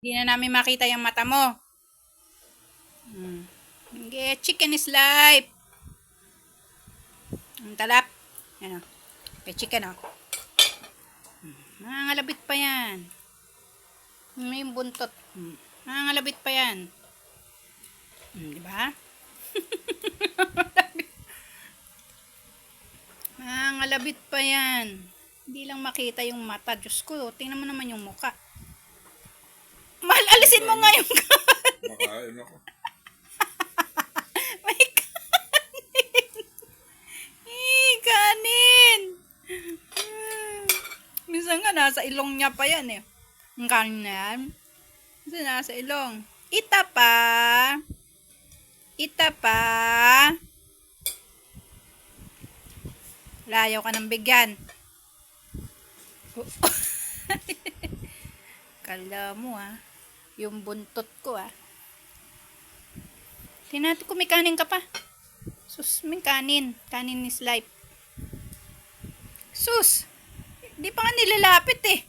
Hindi na namin makita yung mata mo. Okay, chicken is life. Ang talap. Yan o. May chicken o. Nangangalabit pa yan. May buntot. Nangangalabit pa yan. Diba? Nangangalabit pa yan. Hindi lang makita yung mata. Diyos ko, tingnan mo naman yung muka. Mahal, alisin mo nga yung Makain ako. may kanin. Kanin. Minsan nga nasa ilong niya pa yan eh. Ang kanin na yan. Minsan nasa ilong. Ita pa. Ita pa. Layaw ka ng bigyan. Kala mo yung buntot ko Tingnan natin kung may kanin ka pa. Sus, may kanin. Kanin is life. Sus, di pa nga nilalapit eh.